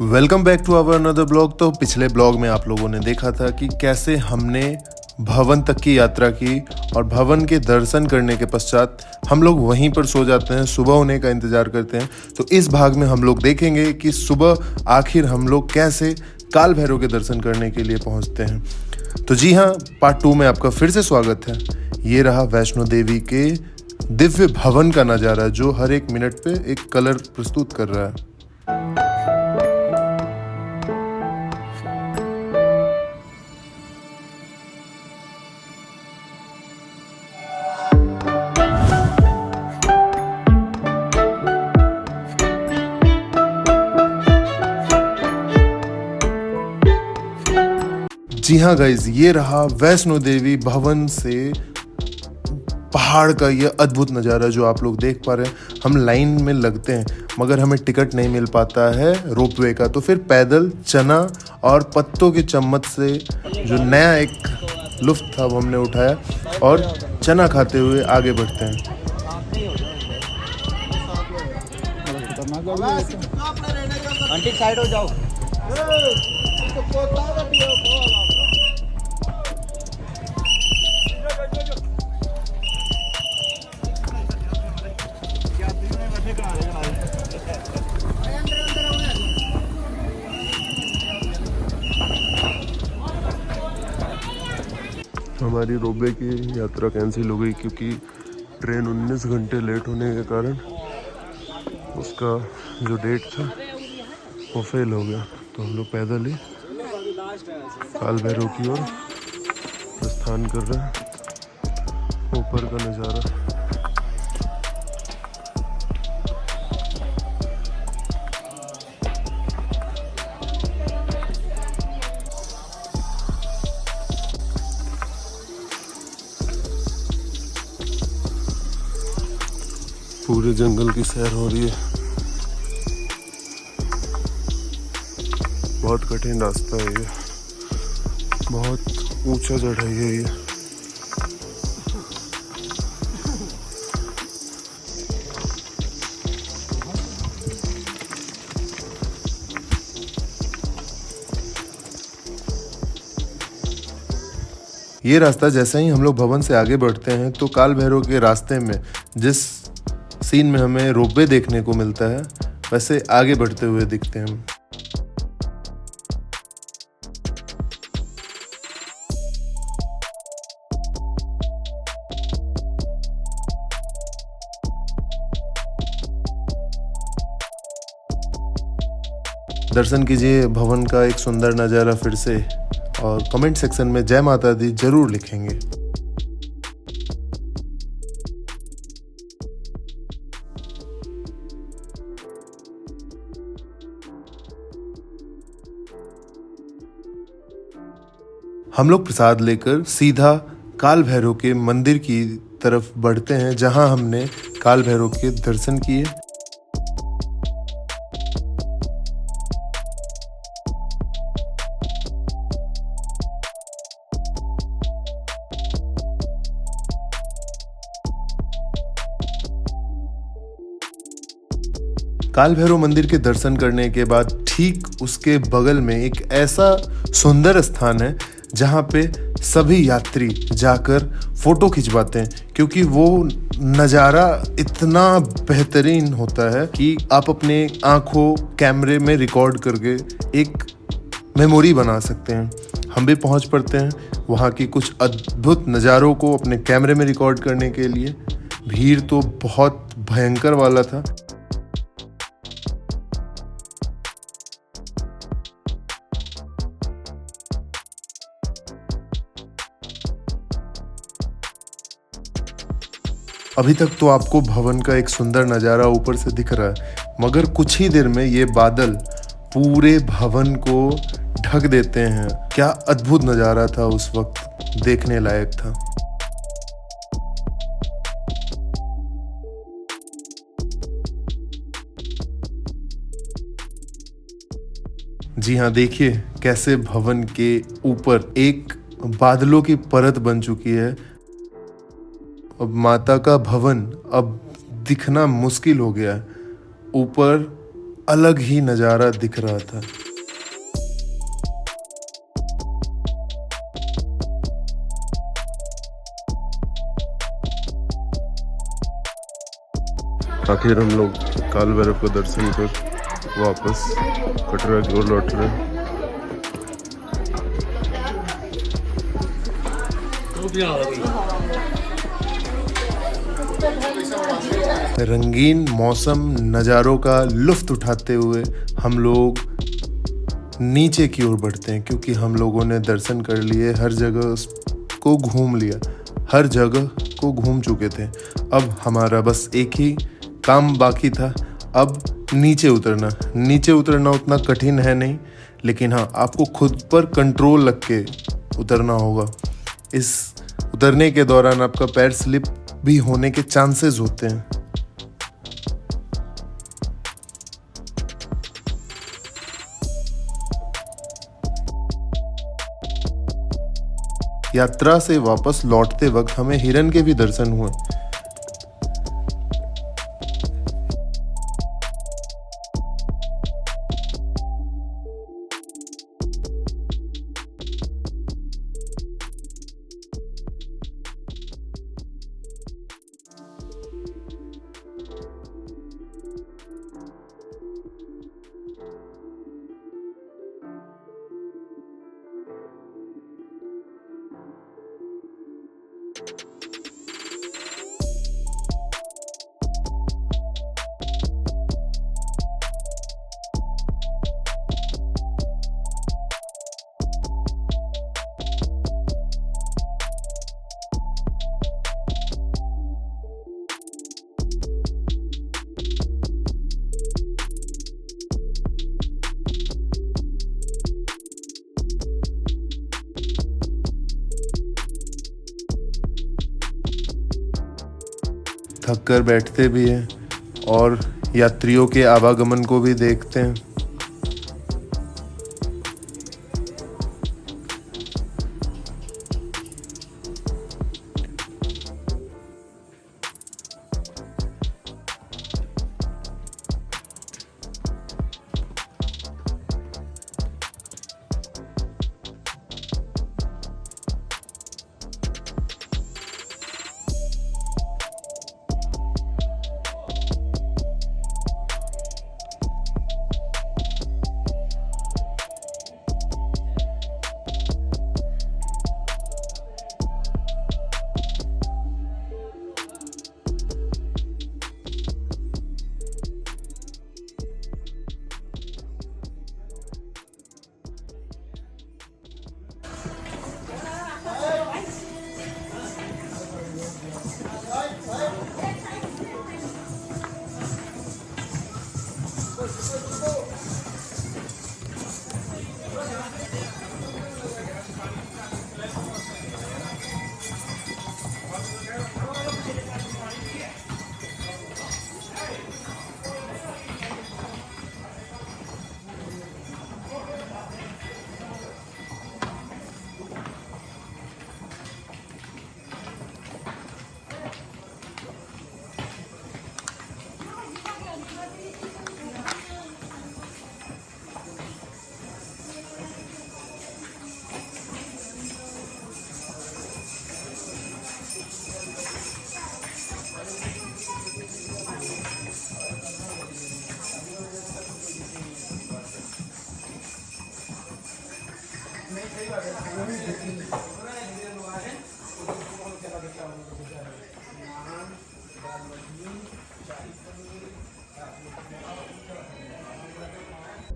Welcome back to our another blog. तो पिछले blog में आप लोगों ने देखा था कि कैसे हमने भवन तक की यात्रा की और भवन के दर्शन करने के पश्चात हम लोग वहीं पर सो जाते हैं, सुबह होने का इंतज़ार करते हैं। तो इस भाग में हम लोग देखेंगे कि सुबह आखिर हम लोग कैसे काल भैरव के दर्शन करने के लिए पहुंचते हैं। तो जी हाँ, पार्ट 2 में आपका फिर से स्वागत है। ये रहा वैष्णो देवी के दिव्य भवन का नज़ारा जो हर एक मिनट पे एक कलर प्रस्तुत कर रहा है। जी हाँ गाइज, ये रहा वैष्णो देवी भवन से पहाड़ का ये अद्भुत नज़ारा जो आप लोग देख पा रहे हैं। हम लाइन में लगते हैं मगर हमें टिकट नहीं मिल पाता है रोपवे का, तो फिर पैदल चना और पत्तों की चम्मच से जो नया एक लुत्फ था वो हमने उठाया और चना खाते हुए आगे बढ़ते हैं। आंटी साइड हो जाओ। हमारी रोपवे की यात्रा कैंसिल हो गई क्योंकि ट्रेन 19 घंटे लेट होने के कारण उसका जो डेट था वो फेल हो गया। तो हम लोग पैदल ही काल भैरव की ओर प्रस्थान कर रहे हैं। ऊपर का नज़ारा पूरे जंगल की सैर हो रही है। बहुत कठिन रास्ता है ये, बहुत ऊंचा चढ़ाई है ये। ये रास्ता जैसे ही हम लोग भवन से आगे बढ़ते हैं तो काल भैरव के रास्ते में जिस सीन में हमें रोपवे देखने को मिलता है वैसे आगे बढ़ते हुए दिखते हैं हम। दर्शन कीजिए भवन का एक सुंदर नज़ारा फिर से, और कमेंट सेक्शन में जय माता दी जरूर लिखेंगे। हम लोग प्रसाद लेकर सीधा काल भैरव के मंदिर की तरफ बढ़ते हैं जहां हमने काल भैरव के दर्शन किए। काल भैरव मंदिर के दर्शन करने के बाद ठीक उसके बगल में एक ऐसा सुंदर स्थान है जहाँ पे सभी यात्री जाकर फोटो खिंचवाते हैं, क्योंकि वो नज़ारा इतना बेहतरीन होता है कि आप अपने आंखों कैमरे में रिकॉर्ड करके एक मेमोरी बना सकते हैं। हम भी पहुंच पड़ते हैं वहाँ की कुछ अद्भुत नज़ारों को अपने कैमरे में रिकॉर्ड करने के लिए। भीड़ तो बहुत भयंकर वाला था। अभी तक तो आपको भवन का एक सुंदर नज़ारा ऊपर से दिख रहा है, मगर कुछ ही देर में ये बादल पूरे भवन को ढक देते हैं। क्या अद्भुत नज़ारा था उस वक्त, देखने लायक था। जी हाँ, देखिए कैसे भवन के ऊपर एक बादलों की परत बन चुकी है। अब माता का भवन अब दिखना मुश्किल हो गया है। ऊपर अलग ही नज़ारा दिख रहा था। आखिर हम लोग काल भैरव का दर्शन कर वापस कटरा की ओर लौट रहे हैं। रंगीन मौसम नज़ारों का लुफ्त उठाते हुए हम लोग नीचे की ओर बढ़ते हैं, क्योंकि हम लोगों ने दर्शन कर लिए, हर जगह को घूम लिया, हर जगह को घूम चुके थे। अब हमारा बस एक ही काम बाकी था, अब नीचे उतरना उतना कठिन है नहीं, लेकिन हाँ, आपको खुद पर कंट्रोल रख के उतरना होगा। इस उतरने के दौरान आपका पैर स्लिप भी होने के चांसेस होते हैं। यात्रा से वापस लौटते वक्त हमें हिरन के भी दर्शन हुए। थक कर बैठते भी हैं और यात्रियों के आवागमन को भी देखते हैं।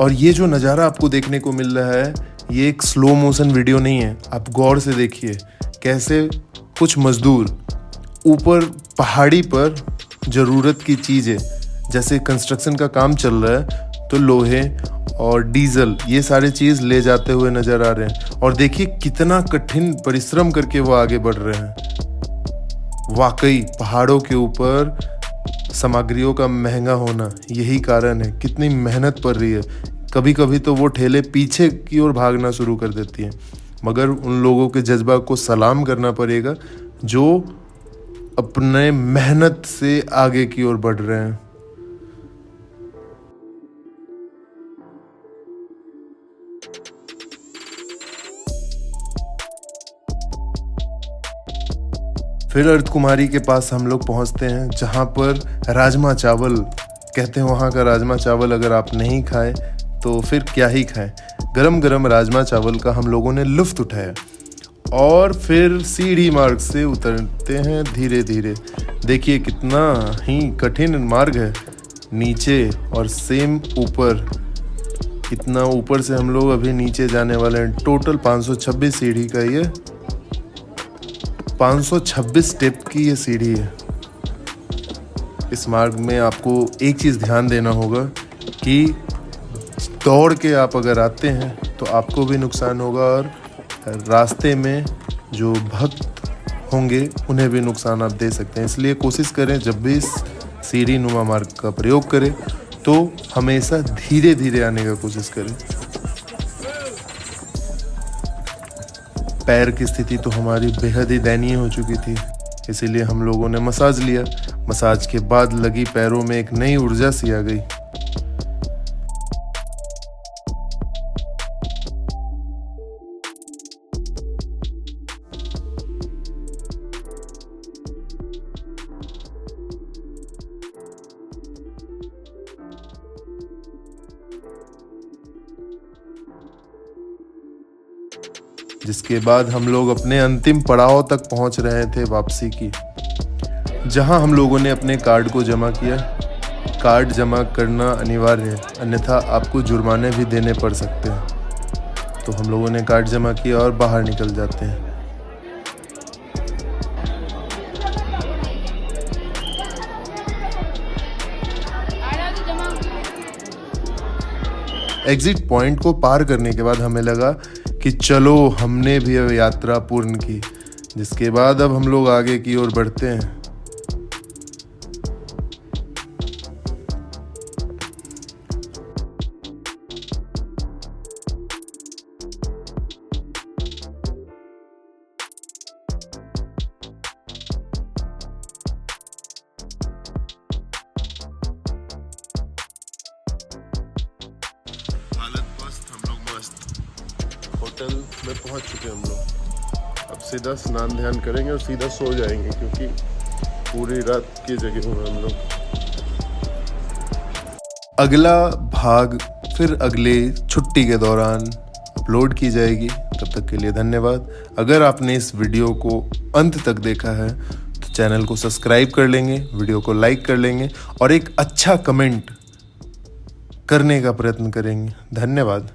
और ये जो नज़ारा आपको देखने को मिल रहा है, ये एक स्लो मोशन वीडियो नहीं है। आप गौर से देखिए कैसे कुछ मजदूर ऊपर पहाड़ी पर ज़रूरत की चीज़ें, जैसे कंस्ट्रक्शन का काम चल रहा है तो लोहे और डीजल ये सारे चीज़ ले जाते हुए नज़र आ रहे हैं। और देखिए कितना कठिन परिश्रम करके वो आगे बढ़ रहे हैं। वाकई पहाड़ों के ऊपर सामग्रियों का महंगा होना यही कारण है, कितनी मेहनत पड़ रही है। कभी कभी तो वो ठेले पीछे की ओर भागना शुरू कर देती हैं, मगर उन लोगों के जज्बा को सलाम करना पड़ेगा जो अपने मेहनत से आगे की ओर बढ़ रहे हैं। फिर अर्थ कुमारी के पास हम लोग पहुंचते हैं, जहां पर राजमा चावल कहते हैं। वहां का राजमा चावल अगर आप नहीं खाए तो फिर क्या ही खाएं। गरम गरम राजमा चावल का हम लोगों ने लुफ्त उठाया और फिर सीढ़ी मार्ग से उतरते हैं धीरे धीरे। देखिए कितना ही कठिन मार्ग है नीचे और सेम ऊपर। इतना ऊपर से हम लोग अभी नीचे जाने वाले हैं। टोटल 526 सीढ़ी का ये 526 स्टेप की ये सीढ़ी है। इस मार्ग में आपको एक चीज़ ध्यान देना होगा कि दौड़ के आप अगर आते हैं तो आपको भी नुकसान होगा और रास्ते में जो भक्त होंगे उन्हें भी नुकसान आप दे सकते हैं। इसलिए कोशिश करें जब भी इस सीढ़ी नुमा मार्ग का प्रयोग करें तो हमेशा धीरे धीरे आने का कोशिश करें। पैर की स्थिति तो हमारी बेहद ही दयनीय हो चुकी थी, इसीलिए हम लोगों ने मसाज लिया। मसाज के बाद लगी पैरों में एक नई ऊर्जा सी आ गई। जिसके बाद हम लोग अपने अंतिम पड़ाव तक पहुंच रहे थे वापसी की, जहां हम लोगों ने अपने कार्ड को जमा किया। कार्ड जमा करना अनिवार्य है, अन्यथा आपको जुर्माने भी देने पड़ सकते हैं। तो हम लोगों ने कार्ड जमा किया और बाहर निकल जाते हैं। एग्जिट पॉइंट को पार करने के बाद हमें लगा कि चलो हमने भी अब यात्रा पूर्ण की। जिसके बाद अब हम लोग आगे की ओर बढ़ते हैं। हालत मस्त, हम लोग मस्त होटल में पहुंच चुके हम लोग। अब सीधा स्नान ध्यान करेंगे और सीधा सो जाएंगे, क्योंकि पूरी रात की जगह हुए हम लोग। अगला भाग फिर अगले छुट्टी के दौरान अपलोड की जाएगी। तब तक के लिए धन्यवाद। अगर आपने इस वीडियो को अंत तक देखा है तो चैनल को सब्सक्राइब कर लेंगे, वीडियो को लाइक कर लेंगे और एक अच्छा कमेंट करने का प्रयत्न करेंगे। धन्यवाद।